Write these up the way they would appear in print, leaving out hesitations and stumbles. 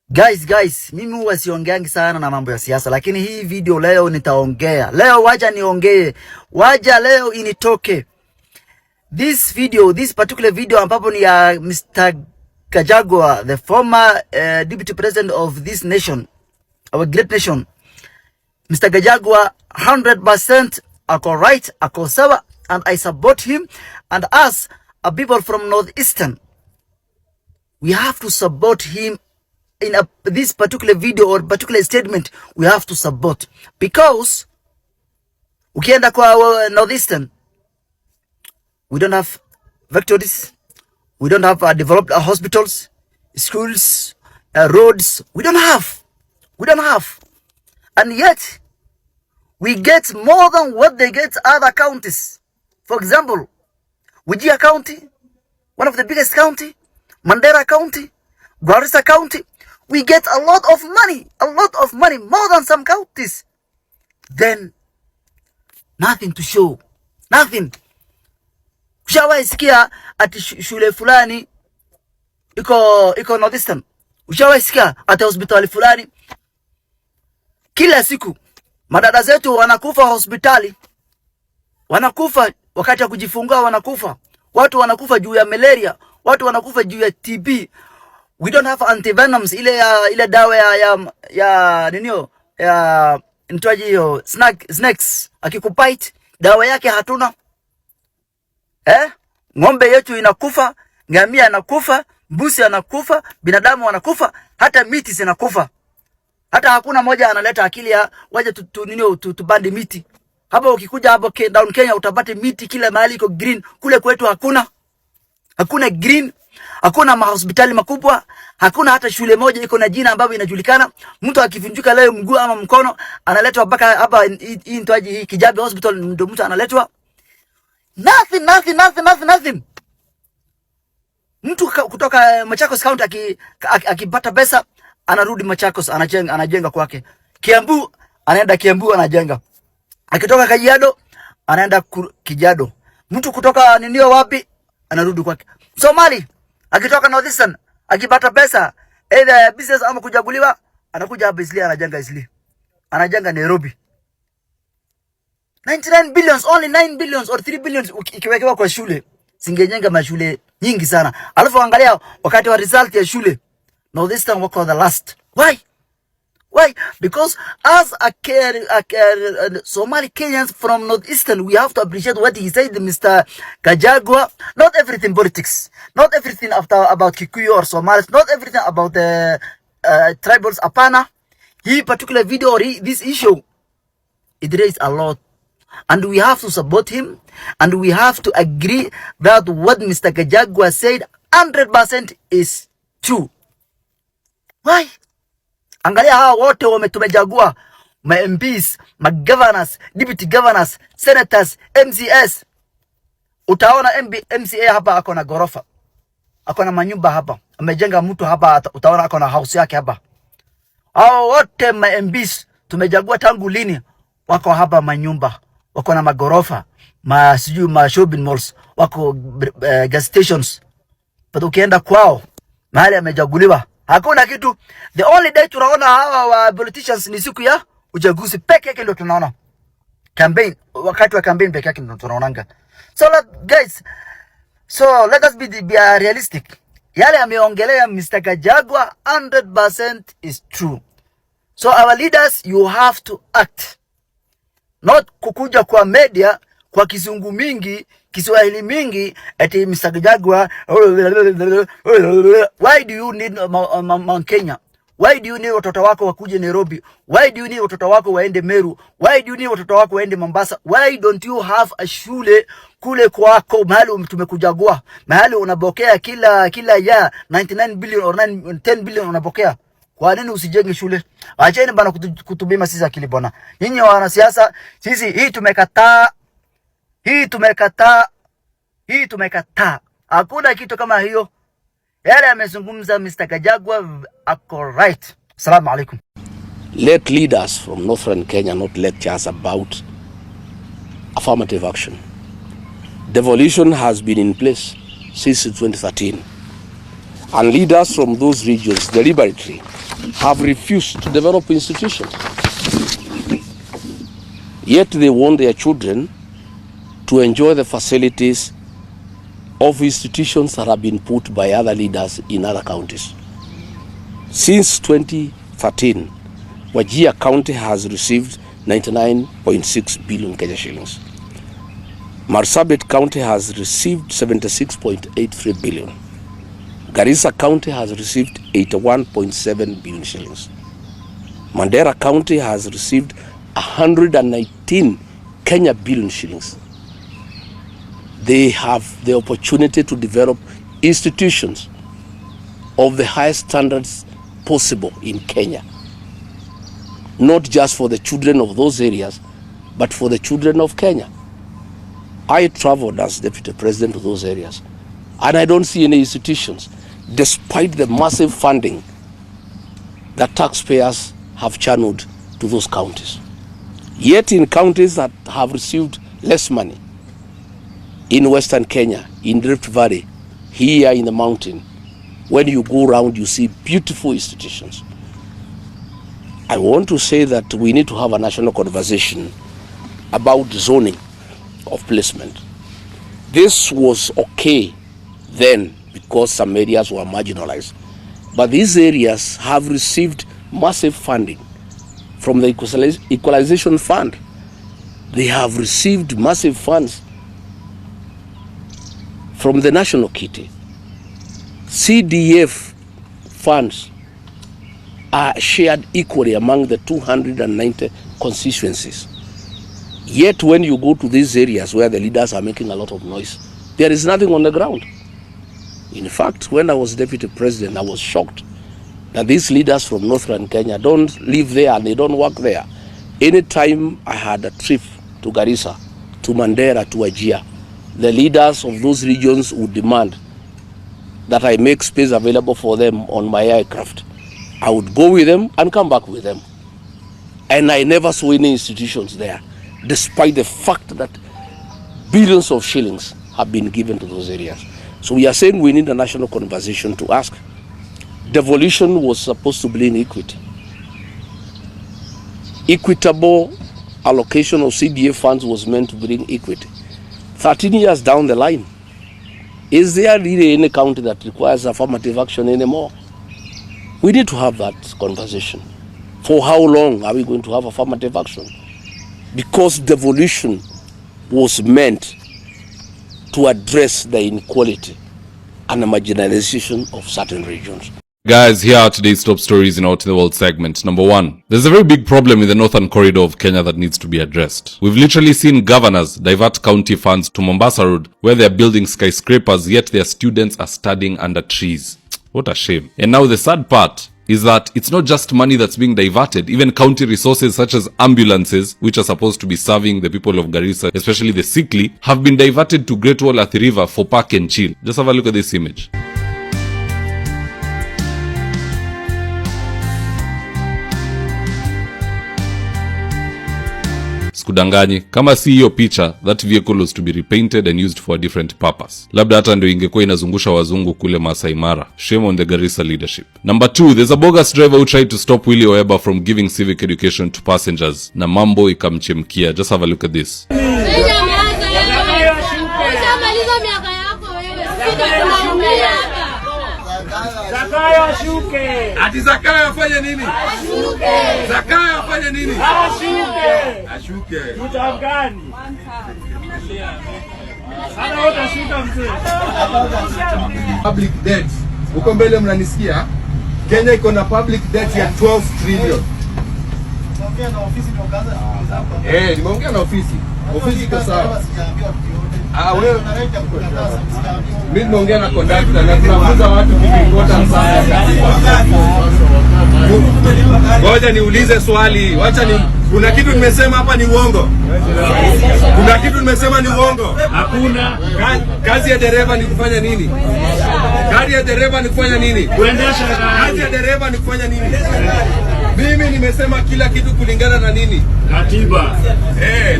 Guys, mimi huwa siongeangi sana na mambo ya siasa, lakini hii video leo nitaongea. Leo waja niongee. Waja leo initoke. This particular video ambapo ni ya Mr. Gachagua, the former deputy president of this nation, our great nation. Mr. Gachagua 100% ako right, ako sawa, and I support him, and us, a people from Northeastern, we have to support him in this particular video or particular statement. We have to support, because ukienda kwa Northeastern, we don't have factories, we don't have developed hospitals, schools, roads. We don't have, and yet we get more than what they get other counties. For example, Wajir County, one of the biggest county, Mandera County, Garissa County, we get a lot of money, more than some counties. Then nothing to show, nothing. Ushawahi sikia ati shule fulani iko Northeastern? Ushawahi sikia ati hospitali fulani? Kila siku madada zetu wanakufa hospitali, wanakufa wakati ya kujifungua, wanakufa watu, wanakufa juu ya malaria, watu wanakufa juu ya TB. We don't have antivenoms, ile dawa ya ninio ya nitwaje hiyo snakes akikupite, dawa yake hatuna. Ng'ombe yetu inakufa, ngamia anakufa, mbuzi anakufa, binadamu wanakufa, hata miti zinakufa. Hata hakuna moja analeta akili ya waje tubandi miti. Hapa ukikuja hapo down Kenya utapata miti kila mahali iko green. Kule kwetu hakuna green, hakuna mahospitali makubwa, hakuna hata shule moja iko na jina ambayo inajulikana. Mtu akivunjika leo mguu ama mkono analetwa mpaka hapa hii nitwaje hii Kijabe Hospital, ndio mtu analetwa. Nothing. Mtu kutoka Machakos County akipata pesa anarudi Machakos, anajenga kwake. Kiambu anaenda Kiambu anajenga. Akitoka Kajiado anaenda Kajiado. Mtu kutoka ninio wapi anarudi kwake. Somali akitoka Northeastern akipata pesa either business ama kujaguliwa, anakuja hapa Isli, anajenga Isli. Anajenga Nairobi. 99 billions, only 9 billions or 3 billions ikiwekewa kwa shule, singejenga mashule nyingi sana. Alafu angalia wakati wa result ya shule, Northeastern wako the last. Why? Because as a Somali Kenyans from Northeastern, we have to appreciate what he said, Mr. Gachagua. Not everything politics, not everything about Kikuyu or Somalis, not everything about the tribals. Apana, he particular video or this issue, it raised a lot. And we have to support him, and we have to agree that what Mr. Gachagua said 100% is true. Why? Angalia hawa wote tumejagua, ma MPs, ma governors, deputy governors, senators, MCS. Utaona MCA hapa ako na gorofa, ako na manyumba hapa, amejenga mtu hapa, utaona ako na house yake hapa. Hao wote ma MPs tumejagua tangu lini wako hapa manyumba, wako na magorofa, ma shopping malls, wako gas stations. But ukienda kwao mahali amejaguliwa hakuna kitu. The only day tunaona hawa wa politicians ni siku ya uchaguzi peke yake ndio tunaona. Campaign, wakati wa campaign peke yake ndio tunaonanga. So let us be realistic. Yale ameongelea Mr. Gachagua 100% is true. So our leaders, you have to act. Not kukuja kwa media kwa kizungu mingi, Kiswahili mingi, ati Mr. Gachagua. Why do you need Mount Kenya? Why do you need watoto wako wakuje Nairobi? Why do you need watoto wako waende Meru? Why do you need watoto wako waende Mombasa? Why don't you have a shule kule kwako mahali tumekujagua? Mahali unapokea kila ya 99 billion or 10 billion unapokea. Kwa nini usijenge shule? Acheni bana kutubima sisi akili bwana. Nyinyi wanasiasa, sisi hii tumekataa. Hakuna kitu kama hiyo. Yale amezungumza Mr. Gachagua ako right. Assalamu alaikum. Let leaders from Northern Kenya not lecture us about affirmative action. Devolution has been in place since 2013. And leaders from those regions deliberately have refused to develop institutions. Yet they want their children to enjoy the facilities of institutions that have been put by other leaders in other counties. Since 2013, Wajir County has received 99.6 billion Kenya shillings. Marsabit County has received 76.83 billion. Garissa County has received 81.7 billion shillings. Mandera County has received 119 Kenya billion shillings. They have the opportunity to develop institutions of the highest standards possible in Kenya. Not just for the children of those areas, but for the children of Kenya. I traveled as Deputy President to those areas, and I don't see any institutions, despite the massive funding that taxpayers have channeled to those counties. Yet in counties that have received less money, in Western Kenya, in Rift Valley, here in the mountain, when you go around, you see beautiful institutions. I want to say that we need to have a national conversation about zoning of placement. This was okay then because some areas were marginalized, but these areas have received massive funding from the Equalization Fund. They have received massive funds from the National Kitty. CDF funds are shared equally among the 290 constituencies. Yet when you go to these areas where the leaders are making a lot of noise, there is nothing on the ground. In fact, when I was Deputy President, I was shocked that these leaders from Northern Kenya don't live there and they don't work there. Anytime I had a trip to Garissa, to Mandera, to Wajir, the leaders of those regions would demand that I make space available for them on my aircraft. I would go with them and come back with them. And I never saw any institutions there, despite the fact that billions of shillings have been given to those areas. So we are saying we need a national conversation to ask. Devolution was supposed to bring equity. Equitable allocation of CDA funds was meant to bring equity. 13 years down the line, is there really any county that requires affirmative action anymore? We need to have that conversation. For how long are we going to have affirmative action? Because devolution was meant to address the inequality and the marginalization of certain regions. Guys, here are today's top stories in Out in the World segment. Number 1. There's a very big problem in the northern corridor of Kenya that needs to be addressed. We've literally seen governors divert county funds to Mombasa Road, where they're building skyscrapers, yet their students are studying under trees. What a shame. And now the sad part is that it's not just money that's being diverted. Even county resources such as ambulances, which are supposed to be serving the people of Garissa, especially the sickly, have been diverted to Great Wall Athi River for park and chill. Just have a look at this image. Kudanganyi, kama si hiyo picha, that vehicle was to be repainted and used for a different purpose. Labda hata ndio ingekuwa inazungusha wazungu kule Masai Mara. Shame on the Garissa leadership. Number 2, there's a bogus driver who tried to stop Willie Oeba from giving civic education to passengers. Na mambo ikamchemkia. Just have a look at this. Zakayo ashuke. Ati Zakayo afanye nini? Ashuke. Zakayo afanye nini? Ashuke. Ashuke. Tutafgani. Sana wote ashuka mzee. Public debt. Uko mbele mnanisikia? Kenya iko na public debt ya 12 trillion. Nimeongea na ofisi ndio kaanza shughuli zako. Nimeongea na ofisi. Ofisi iko sawa. Wewe mimi nimeongea na conductor na tunafunza watu kipingota sana. Ngoja niulize swali. Wacha ni kuna kitu nimesema hapa ni uongo? Kuna kitu nimesema ni uongo? Hakuna. Kazi ya dereva ni kufanya nini? Kazi ya dereva ni kufanya nini? Kuendesha. Kazi ya dereva ni kufanya nini? Mimi nimesema kila kitu kulingana na nini? Katiba.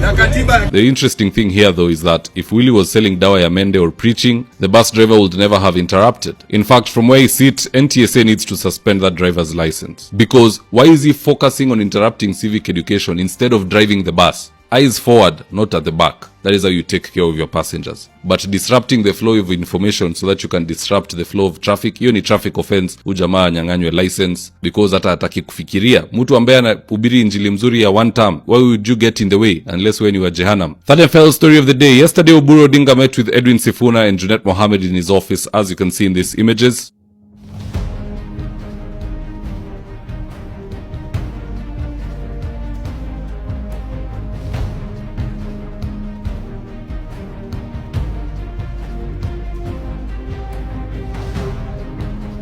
Na katiba. The interesting thing here though is that if Willie was selling dawa ya mende or preaching, the bus driver would never have interrupted. In fact, from where he sits, NTSA needs to suspend that driver's license. Because why is he focusing on interrupting civic education instead of driving the bus? Eyes forward, not at the back. That is how you take care of your passengers. But disrupting the flow of information so that you can disrupt the flow of traffic, hiyo ni traffic offense. Ujamaa anyang'anywe license because hata hataki kufikiria. Mtu ambaye anahubiri injili mzuri ya one term, why would you get in the way unless when you are Jehannam? Third and final story of the day. Yesterday, Oburu Odinga met with Edwin Sifuna and Junet Mohammed in his office, as you can see in these images.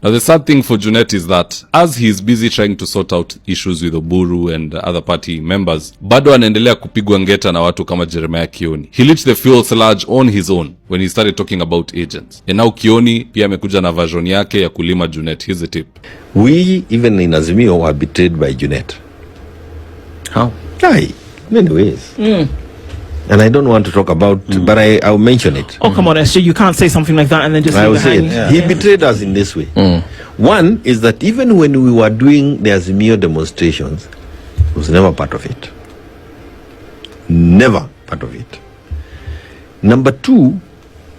Now the sad thing for Junet is that as he is busy trying to sort out issues with Oburu and other party members, bado anaendelea kupigwa ngeta na watu kama Jeremiah Kioni. He lit the fuel surge on his own when he started talking about agents. And now Kioni pia amekuja na version yake ya kulima Junet. Here's the tip. We, even in Azimio, were betrayed by Junet. How? Aye, in many ways. And I don't want to talk about, but I'll mention it. Oh, come on, SJ, you can't say something like that and then just I leave will it say hanging. it. He betrayed us in this way. One is that even when we were doing the Azimio demonstrations, he was never part of it. Never part of it. Number two,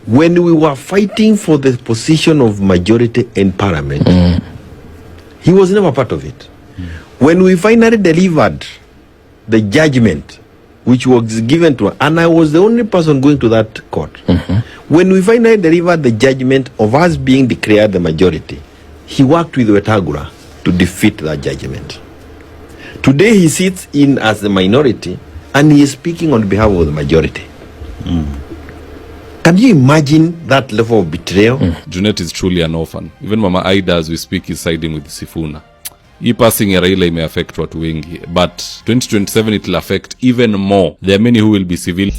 when we were fighting for the position of majority in parliament, he was never part of it. When we finally delivered the judgment, which was given to us, and I was the only person going to that court. When we finally delivered the judgment of us being declared the majority, he worked with Wetangula to defeat that judgment. Today he sits in as the minority and he is speaking on behalf of the majority. Can you imagine that level of betrayal? Junet is truly an orphan. Even Mama Aida, as we speak, is siding with Sifuna. Hii passing ya Raila imeaffect watu wengi, but 2027 it will affect even more. There are many who will be civil.